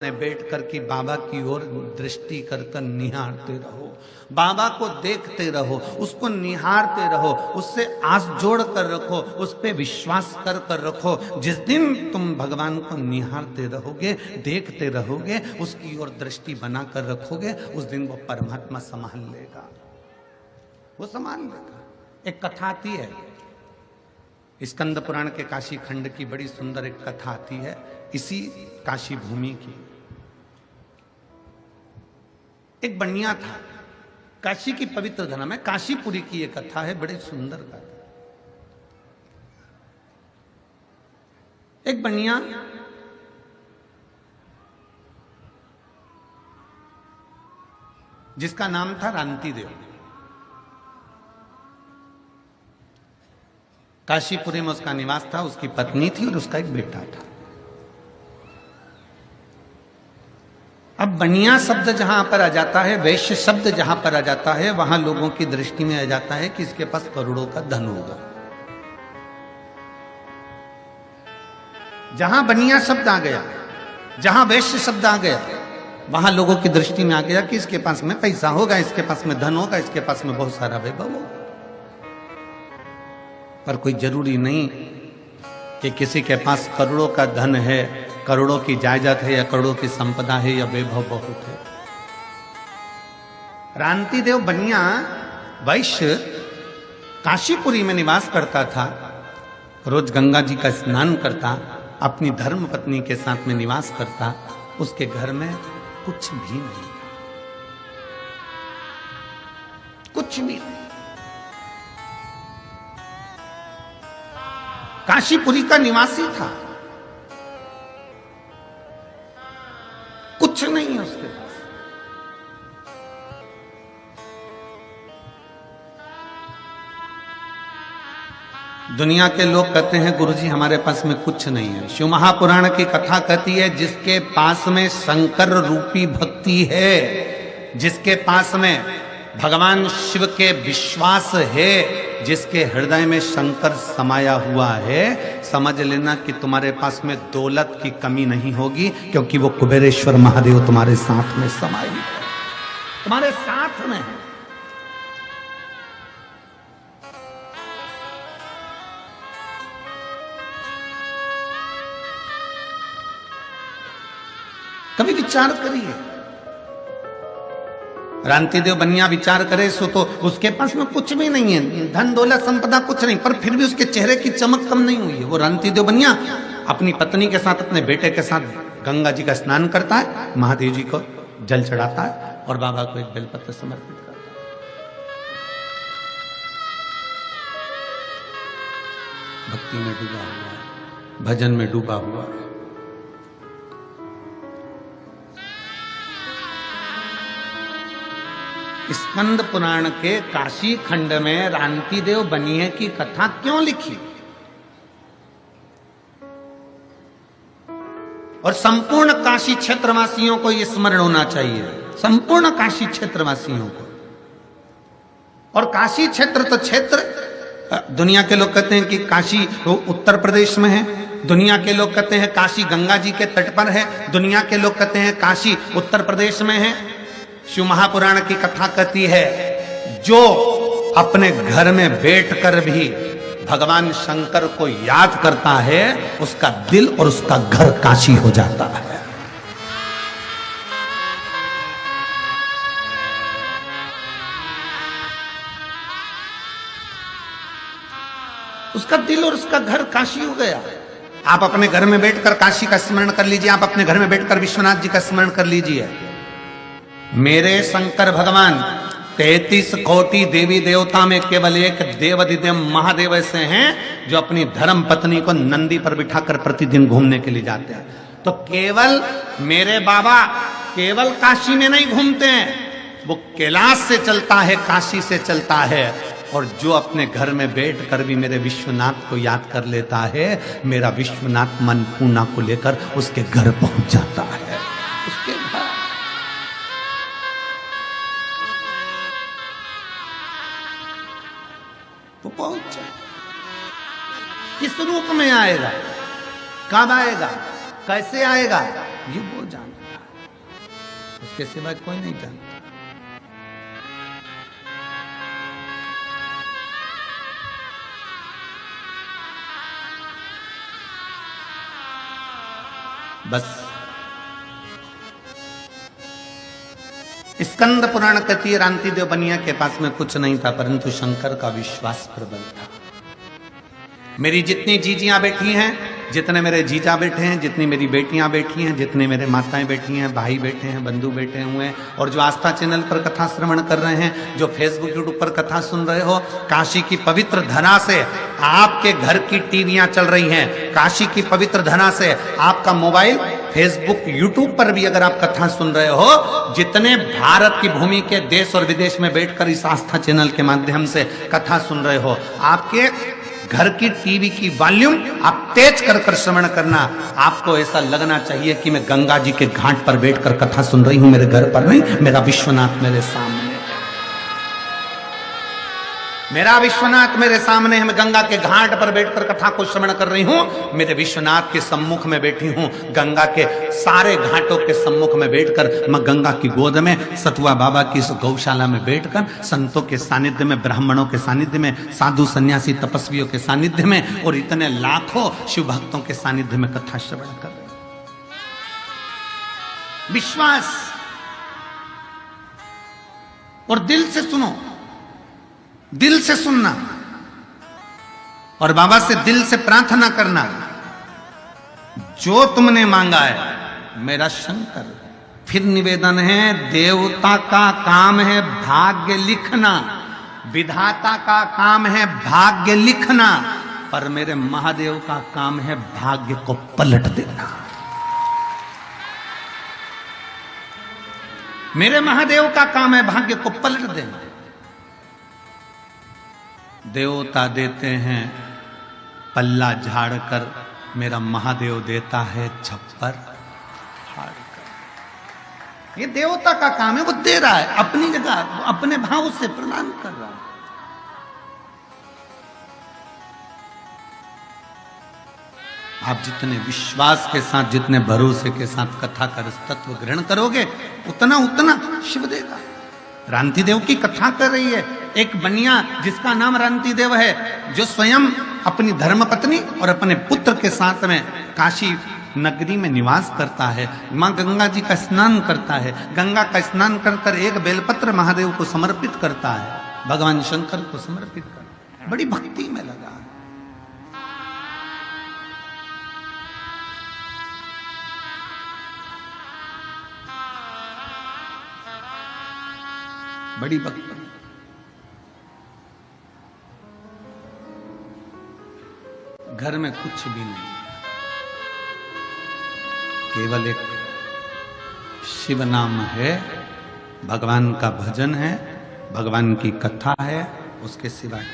ने बैठ कर की बाबा की ओर दृष्टि कर कर निहारते रहो, बाबा को देखते रहो, उसको निहारते रहो, उससे आस जोड़ कर रखो, उस पे विश्वास कर कर रखो। जिस दिन तुम भगवान को निहारते रहोगे, देखते रहोगे, उसकी ओर दृष्टि बना कर रखोगे, उस दिन वो परमात्मा संभाल लेगा, वो संभाल लेगा। एक कथा आती है स्कंद पुराण के काशी खंड की, बड़ी सुंदर एक कथा आती है इसी काशी भूमि की। एक बनिया था, काशी की पवित्र धर्म है, काशीपुरी की एक कथा है, बड़ी सुंदर कथा। एक बनिया जिसका नाम था रांति देव, काशीपुरी में उसका निवास था, उसकी पत्नी थी और उसका एक बेटा था। अब बनिया शब्द जहां पर आ जाता है, वैश्य शब्द जहां पर आ जाता है, वहां लोगों की दृष्टि में आ जाता है कि इसके पास करोड़ों का धन होगा। जहां बनिया शब्द आ गया, जहां वैश्य शब्द आ गया, वहां लोगों की दृष्टि में आ गया कि इसके पास में पैसा होगा, इसके पास में धन होगा, इसके पास में बहुत सारा वैभव होगा। पर कोई जरूरी नहीं कि किसी के पास करोड़ों का धन है, करोड़ों की जायदाद है, या करोड़ों की संपदा है, या वैभव बहुत है। रांति देव बनिया वैश्य काशीपुरी में निवास करता था, रोज गंगा जी का स्नान करता, अपनी धर्म पत्नी के साथ में निवास करता। उसके घर में कुछ भी नहीं, कुछ भी नहीं। काशीपुरी का निवासी था, कुछ नहीं है उसके पास। दुनिया के लोग कहते हैं गुरुजी हमारे पास में कुछ नहीं है। शिव महापुराण की कथा कहती है जिसके पास में शंकर रूपी भक्ति है, जिसके पास में भगवान शिव के विश्वास है, जिसके हृदय में शंकर समाया हुआ है, समझ लेना कि तुम्हारे पास में दौलत की कमी नहीं होगी, क्योंकि वो कुबेरेश्वर महादेव तुम्हारे साथ में समाये है, तुम्हारे साथ में है। कभी विचार करिए, रांति देव बनिया विचार करे सो तो उसके पास में कुछ भी नहीं है, धन दौलत संपदा कुछ नहीं, पर फिर भी उसके चेहरे की चमक कम नहीं हुई है। वो रांति देव बनिया अपनी पत्नी के साथ, अपने बेटे के साथ गंगा जी का स्नान करता है, महादेव जी को जल चढ़ाता है और बाबा को एक बेलपत्र समर्पित करता है। भक्ति में डूबा हुआ है, भजन में डूबा हुआ है। स्कंद पुराण के काशी खंड में रांति देव बनिए की कथा क्यों लिखी, और संपूर्ण काशी क्षेत्रवासियों को यह स्मरण होना चाहिए, संपूर्ण काशी क्षेत्रवासियों को। और काशी क्षेत्र तो क्षेत्र, दुनिया के लोग कहते हैं कि काशी उत्तर प्रदेश में है, दुनिया के लोग कहते हैं काशी गंगा जी के तट पर है, दुनिया के लोग कहते हैं काशी उत्तर प्रदेश में है। शिव महापुराण की कथा कहती है जो अपने घर में बैठकर भी भगवान शंकर को याद करता है, उसका दिल और उसका घर काशी हो जाता है। उसका दिल और उसका घर काशी हो गया। आप अपने घर में बैठकर काशी का स्मरण कर लीजिए, आप अपने घर में बैठकर विश्वनाथ जी का स्मरण कर लीजिए। मेरे शंकर भगवान 33 कोटि देवी देवता में केवल एक देवाधिदेव महादेव ऐसे हैं जो अपनी धर्म पत्नी को नंदी पर बिठाकर प्रतिदिन घूमने के लिए जाते हैं। तो केवल मेरे बाबा केवल काशी में नहीं घूमते हैं, वो कैलाश से चलता है, काशी से चलता है। और जो अपने घर में बैठ कर भी मेरे विश्वनाथ को याद कर लेता है, मेरा विश्वनाथ मन पूना को लेकर उसके घर पहुंच जाता है, उसके घर। वो पहुंच जाए। किस रूप में आएगा, कब आएगा, कैसे आएगा, ये वो जानता है, उसके सिवा कोई नहीं जानता। बस स्कंद पुराण कहती है रांति देव बनिया के पास में कुछ नहीं था, परंतु शंकर का विश्वास प्रबल था। मेरी जितनी जीजियां बैठी हैं, जितने मेरे जीजा बैठे हैं, जितनी मेरी बेटियां बैठी हैं, जितने मेरे माताएं बैठी हैं, भाई बैठे हैं, बंधु बैठे हुए हैं, और जो आस्था चैनल पर कथा श्रवण कर रहे हैं, जो फेसबुक यूट्यूब पर कथा सुन रहे हो, काशी की पवित्र धरा से आपके घर की टीवियां चल रही हैं, काशी की पवित्र धरा से आपका मोबाइल फेसबुक यूट्यूब पर भी अगर आप कथा सुन रहे हो, जितने भारत की भूमि के देश और विदेश में बैठकर इस आस्था चैनल के माध्यम से कथा सुन रहे हो, आपके घर की टीवी की वॉल्यूम आप तेज कर कर श्रवण करना। आपको ऐसा लगना चाहिए कि मैं गंगा जी के घाट पर बैठकर कथा सुन रही हूं, मेरे घर पर नहीं, मेरा विश्वनाथ मेरे सामने, मेरा विश्वनाथ मेरे सामने है। मैं गंगा के घाट पर बैठकर कथा को श्रवण कर रही हूं, मेरे विश्वनाथ के सम्मुख में बैठी हूं, गंगा के सारे घाटों के सम्मुख में बैठकर मैं गंगा की गोद में सतुआ बाबा की इस गौशाला में बैठकर संतों के सानिध्य में, ब्राह्मणों के सानिध्य में, साधु सन्यासी तपस्वियों के सानिध्य में और इतने लाखों शिव भक्तों के सानिध्य में कथा श्रवण कर रहे हूं। विश्वास और दिल से सुनो, दिल से सुनना और बाबा से दिल से प्रार्थना करना, जो तुमने मांगा है मेरा शंकर। फिर निवेदन है, देवता का काम है भाग्य लिखना, विधाता का काम है भाग्य लिखना, पर मेरे महादेव का काम है भाग्य को पलट देना। मेरे महादेव का काम है भाग्य को पलट देना। देवता देते हैं पल्ला झाड़कर, मेरा महादेव देता है छप्पर फाड़कर। ये देवता का काम है, वो दे रहा है अपनी जगह, अपने भाव से प्रदान कर रहा है। आप जितने विश्वास के साथ, जितने भरोसे के साथ कथा का तत्व ग्रहण करोगे, उतना उतना शिव देगा। रांति देव की कथा कर रही है एक बनिया जिसका नाम रांति देव है, जो स्वयं अपनी धर्मपत्नी और अपने पुत्र के साथ में काशी नगरी में निवास करता है। मां गंगा जी का स्नान करता है, गंगा का स्नान कर एक बेलपत्र महादेव को समर्पित करता है, भगवान शंकर को समर्पित करता है, बड़ी भक्ति में लगा। बड़ी भक्ति। घर में कुछ भी नहीं, केवल एक शिव नाम है, भगवान का भजन है, भगवान की कथा है, उसके सिवाय